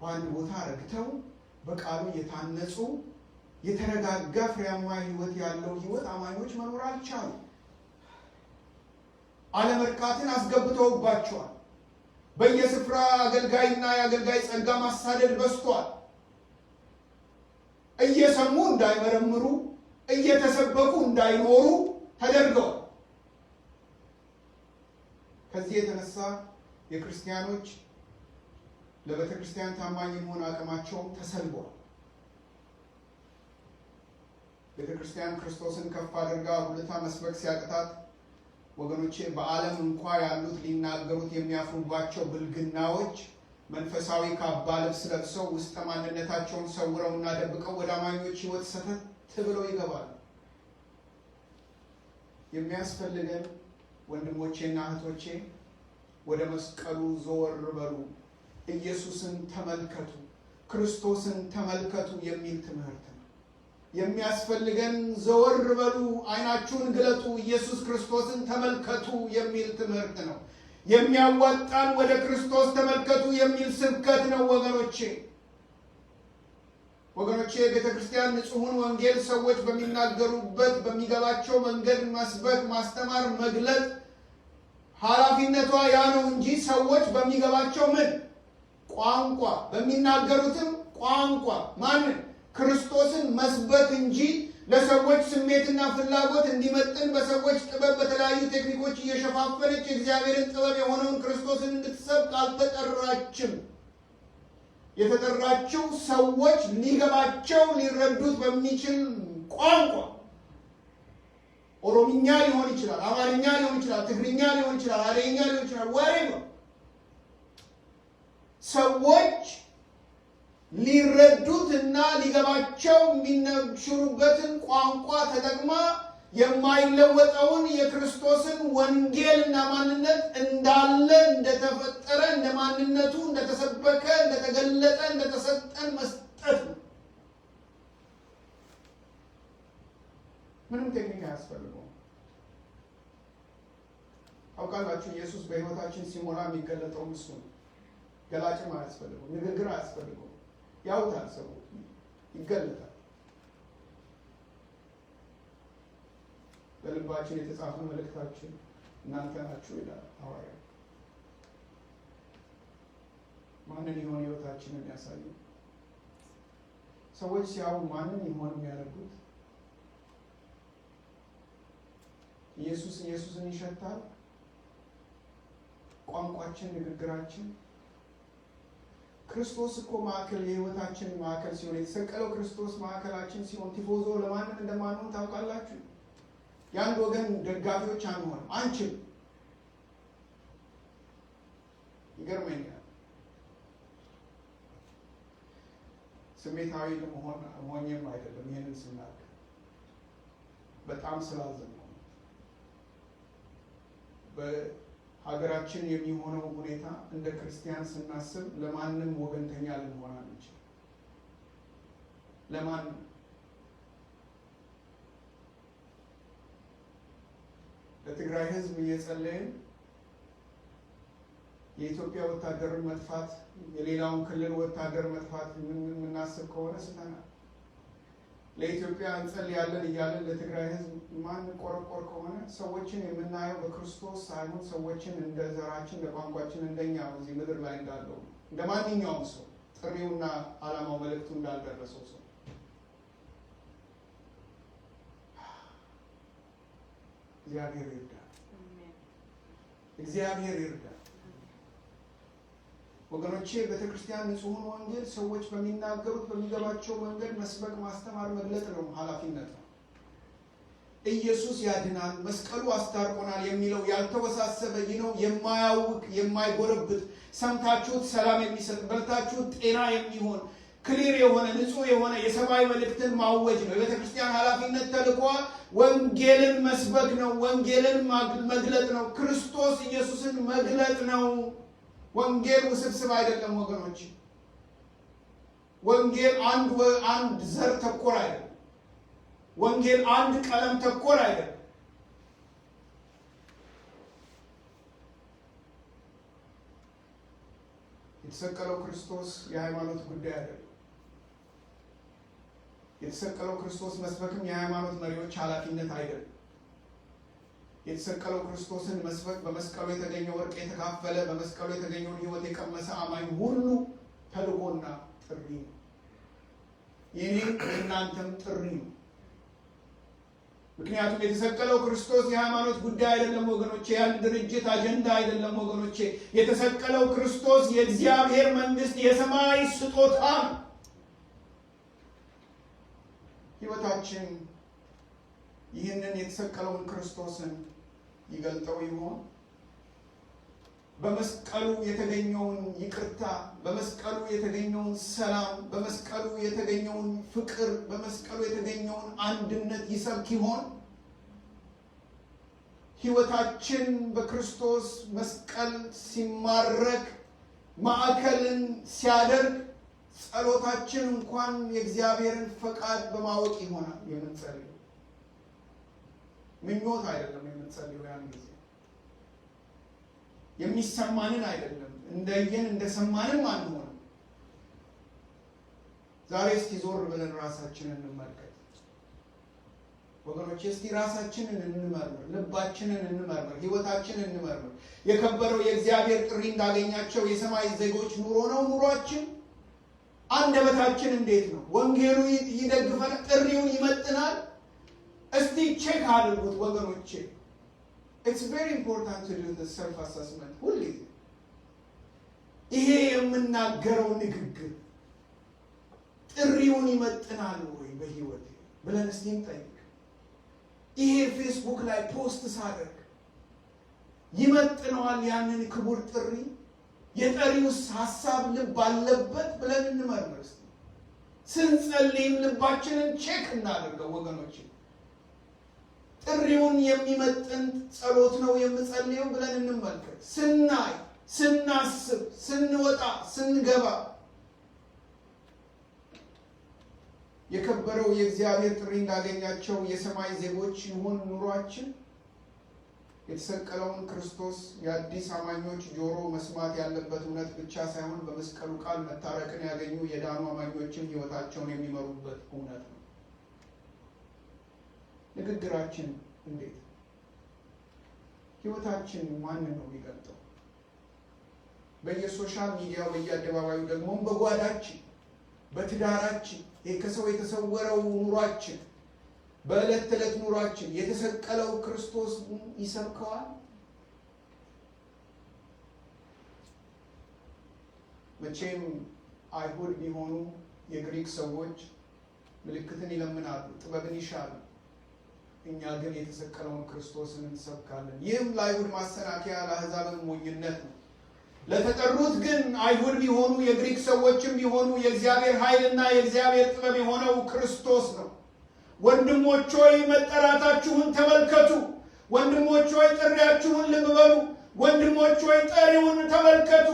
S1: በአንድ ቦታ ረግተው በቃሉ የታነጹ የተረጋጋ ፍሬያማ ህይወት ያለው ህይወት አማኞች መኖር አልቻሉ። አለመርካትን አስገብተውባቸዋል። በየስፍራ አገልጋይና የአገልጋይ ጸጋ ማሳደድ በዝቷል። እየሰሙ እንዳይመረምሩ፣ እየተሰበኩ እንዳይኖሩ ተደርገዋል። ከዚህ የተነሳ የክርስቲያኖች ለቤተ ክርስቲያን ታማኝ መሆን አቅማቸውም ተሰልቧል። ቤተ ክርስቲያን ክርስቶስን ከፍ አድርጋ ሁለታ መስበክ ሲያቅታት ወገኖቼ በዓለም እንኳ ያሉት ሊናገሩት የሚያፍሩባቸው ብልግናዎች መንፈሳዊ ካባ ልብስ ለብሰው ውስጥ ማንነታቸውን ሰውረውና ደብቀው ወደ አማኞች ህይወት ሰተት ብለው ይገባሉ። የሚያስፈልገን ወንድሞቼና እህቶቼ ወደ መስቀሉ ዘወር በሉ፣ ኢየሱስን ተመልከቱ፣ ክርስቶስን ተመልከቱ የሚል ትምህርት ነው የሚያስፈልገን። ዘወር በሉ፣ አይናችሁን ግለጡ፣ ኢየሱስ ክርስቶስን ተመልከቱ የሚል ትምህርት ነው የሚያዋጣን። ወደ ክርስቶስ ተመልከቱ የሚል ስብከት ነው ወገኖቼ። ቤተ ክርስቲያን ንጹሑን ወንጌል ሰዎች በሚናገሩበት በሚገባቸው መንገድ መስበክ፣ ማስተማር፣ መግለጥ ኃላፊነቷ ያ ነው እንጂ ሰዎች በሚገባቸው ምን ቋንቋ በሚናገሩትም ቋንቋ ማንን ክርስቶስን መስበክ እንጂ ለሰዎች ስሜትና ፍላጎት እንዲመጥን በሰዎች ጥበብ በተለያዩ ቴክኒኮች እየሸፋፈነች የእግዚአብሔርን ጥበብ የሆነውን ክርስቶስን እንድትሰብክ አልተጠራችም። የተጠራችው ሰዎች ሊገባቸው ሊረዱት በሚችል ቋንቋ፣ ኦሮምኛ ሊሆን ይችላል፣ አማርኛ ሊሆን ይችላል፣ ትግርኛ ሊሆን ይችላል፣ አደኛ ሊሆን ይችላል፣ ወሬ ነው። ሰዎች ሊረዱት እና ሊገባቸው የሚችሉበትን ቋንቋ ተጠቅማ የማይለወጠውን የክርስቶስን ወንጌልና ማንነት እንዳለ እንደተፈጠረ እንደ ማንነቱ እንደተሰበከ እንደተገለጠ እንደተሰጠን መስጠት ነው። ምንም ቴክኒክ አያስፈልገውም። አውቃላችሁ ኢየሱስ በሕይወታችን ሲሞላ የሚገለጠው እሱ ነው። ገላጭም አያስፈልገውም፣ ንግግር አያስፈልገውም። ያውታል፣ ሰው ይገለጣል። በልባችን የተጻፈ መልእክታችን እናንተ ናችሁ ይላል ሐዋርያው። ማንን ይሆን ሕይወታችንን ያሳዩ? ሰዎች ሲያዩ ማንን ይሆን የሚያደርጉት? ኢየሱስን ይሸታል ቋንቋችን፣ ንግግራችን። ክርስቶስ እኮ ማዕከል የሕይወታችን ማዕከል ሲሆን የተሰቀለው ክርስቶስ ማዕከላችን ሲሆን ቲፎዞ ለማንም እንደማንሆን ታውቃላችሁ። የአንድ ወገን ደጋፊዎች አንሆንም፣ አንችልም። ይገርመኛል። ስሜታዊ ለመሆን ሞኝም አይደለም። ይህንን ስናገር በጣም ስላዘን ነው። በሀገራችን የሚሆነው ሁኔታ እንደ ክርስቲያን ስናስብ ለማንም ወገንተኛ ልንሆን አንችልም። ለማንም ለትግራይ ሕዝብ እየጸለይን የኢትዮጵያ ወታደር መጥፋት የሌላውን ክልል ወታደር መጥፋት የምናስብ ከሆነ ስተናል። ለኢትዮጵያ እንጸልያለን እያለን ለትግራይ ሕዝብ ማን ቆረቆር ከሆነ ሰዎችን የምናየው በክርስቶስ ሳይሆን ሰዎችን እንደ ዘራችን እንደ ቋንቋችን እንደኛ እዚህ ምድር ላይ እንዳለው እንደ ማንኛውም ሰው ጥሪውና ዓላማው መልእክቱ እንዳልደረሰው ሰው እግዚአብሔር ይርዳል። እግዚአብሔር ይርዳል። ወገኖቼ ቤተክርስቲያን ንጹሑን ወንጌል ሰዎች በሚናገሩት በሚገባቸው መንገድ መስበክ፣ ማስተማር፣ መግለጥ ነው ኃላፊነት ነው። ኢየሱስ ያድናል፣ መስቀሉ አስታርቆናል የሚለው ያልተወሳሰበ ነው፣ የማያውቅ የማይጎረብት፣ ሰምታችሁት ሰላም የሚሰጥ በልታችሁት ጤና የሚሆን ክሊር የሆነ ንጹህ የሆነ የሰማይ መልእክትን ማወጅ ነው። የቤተ ክርስቲያን ኃላፊነት ተልኳ ወንጌልን መስበክ ነው። ወንጌልን መግለጥ ነው። ክርስቶስ ኢየሱስን መግለጥ ነው። ወንጌል ውስብስብ አይደለም ወገኖች። ወንጌል አንድ ዘር ተኮር አይደለም። ወንጌል አንድ ቀለም ተኮር አይደለም። የተሰቀለው ክርስቶስ የሃይማኖት ጉዳይ አይደለም። የተሰቀለው ክርስቶስ መስበክም የሃይማኖት መሪዎች ኃላፊነት አይደለም። የተሰቀለው ክርስቶስን መስበክ በመስቀሉ የተገኘው ወርቅ የተካፈለ በመስቀሉ የተገኘውን ሕይወት የቀመሰ አማኝ ሁሉ ተልእኮና ጥሪ ነው። የኔም የእናንተም ጥሪ ነው። ምክንያቱም የተሰቀለው ክርስቶስ የሃይማኖት ጉዳይ አይደለም ወገኖቼ። የአንድ ድርጅት አጀንዳ አይደለም ወገኖቼ። የተሰቀለው ክርስቶስ የእግዚአብሔር መንግስት የሰማይ ስጦታ ነው። ሕይወታችን ይህንን የተሰቀለውን ክርስቶስን ይገልጠው ይሆን? በመስቀሉ የተገኘውን ይቅርታ፣ በመስቀሉ የተገኘውን ሰላም፣ በመስቀሉ የተገኘውን ፍቅር፣ በመስቀሉ የተገኘውን አንድነት ይሰብክ ይሆን? ሕይወታችን በክርስቶስ መስቀል ሲማረክ ማዕከልን ሲያደርግ ጸሎታችን እንኳን የእግዚአብሔርን ፈቃድ በማወቅ ይሆናል የምንጸልየው። ምኞት አይደለም የምንጸልየው። ያን ጊዜ የሚሰማንን አይደለም፣ እንደየን እንደሰማንም አንሆንም። ዛሬ እስቲ ዞር ብለን ራሳችንን እንመልከት ወገኖች። እስቲ ራሳችንን እንመርምር፣ ልባችንን እንመርምር፣ ሕይወታችንን እንመርምር። የከበረው የእግዚአብሔር ጥሪ እንዳገኛቸው የሰማይ ዜጎች ኑሮ ነው ኑሯችን? አንደበታችን እንዴት ነው? ወንጌሉ ይደግፈናል? ጥሪውን ይመጥናል? እስቲ ቼክ አድርጉት ወገኖቼ። It's very important to do the self assessment ሁልጊዜ። ይሄ የምናገረው ንግግር ጥሪውን ይመጥናል ወይ በሕይወቴ ብለን እስቲ እንጠይቅ። ይሄ ፌስቡክ ላይ ፖስት ሳደርግ ይመጥነዋል ያንን ክቡር ጥሪ? የጠሪውስ ሐሳብ ልብ አለበት ብለን እንመርምር። ስንጸልይም ልባችንን ቼክ እናድርገው ወገኖች። ጥሪውን የሚመጥን ጸሎት ነው የምጸልየው ብለን እንመልከት። ስናይ፣ ስናስብ፣ ስንወጣ፣ ስንገባ የከበረው የእግዚአብሔር ጥሪ እንዳገኛቸው የሰማይ ዜጎች ይሁን ኑሯችን? የተሰቀለውን ክርስቶስ የአዲስ አማኞች ጆሮ መስማት ያለበት እውነት ብቻ ሳይሆን በመስቀሉ ቃል መታረቅን ያገኙ የዳኑ አማኞችም ሕይወታቸውን የሚመሩበት እውነት ነው። ንግግራችን እንዴት? ሕይወታችን ማንን ነው የሚገልጠው? በየሶሻል ሚዲያው በየአደባባዩ ደግሞ በጓዳችን፣ በትዳራችን፣ ከሰው የተሰወረው ኑሯችን፣ በዕለት ተዕለት ኑሯችን የተሰቀለው ክርስቶስ ይሰብከዋል? መቼም አይሁድ ቢሆኑ የግሪክ ሰዎች ምልክትን ይለምናሉ፣ ጥበብን ይሻሉ። እኛ ግን የተሰቀለውን ክርስቶስን እንሰብካለን። ይህም ለአይሁድ ማሰናከያ ለአሕዛብም ሞኝነት ነው። ለተጠሩት ግን አይሁድ ቢሆኑ የግሪክ ሰዎችም ቢሆኑ የእግዚአብሔር ኃይልና የእግዚአብሔር ጥበብ የሆነው ክርስቶስ ነው። ወንድሞች ሆይ መጠራታችሁን ተመልከቱ። ወንድሞች ሆይ ጥሪያችሁን ልብ በሉ። ወንድሞች ሆይ ጠሪውን ተመልከቱ።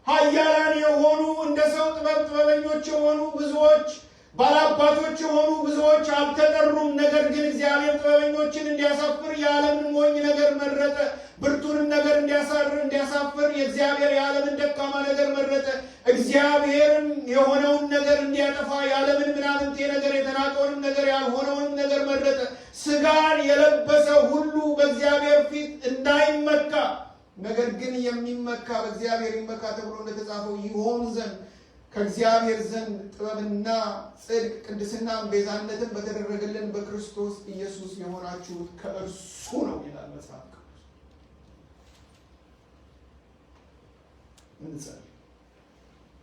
S1: ኃያላን የሆኑ እንደ ሰው ጥበበኞች የሆኑ ብዙዎች፣ ባላባቶች የሆኑ ብዙዎች አልተጠሩም። ነገር ግን እግዚአብሔር ጥበበኞችን እንዲያሳፍር የዓለምን ሞኝ ነገር መረጠ። ብርቱንም ነገር እንዲያሳፍር የእግዚአብሔር የዓለምን ደካማ ነገር መረጠ። እግዚአብሔርም የሆነውን ነገር እንዲያጠፋ የዓለምን ምናምንቴ ነገር የተናቀውንም ነገር ያልሆነውንም ነገር መረጠ። ሥጋን የለበሰ ሁሉ በእግዚአብሔር ፊት እንዳይመካ ነገር ግን የሚመካ በእግዚአብሔር ይመካ ተብሎ እንደተጻፈው ይሆን ዘንድ ከእግዚአብሔር ዘንድ ጥበብና ጽድቅ ቅድስና ቤዛነትን በተደረገልን በክርስቶስ ኢየሱስ የሆናችሁት ከእርሱ ነው ይላል መጽሐፍ ቅዱስ። እንጸልይ።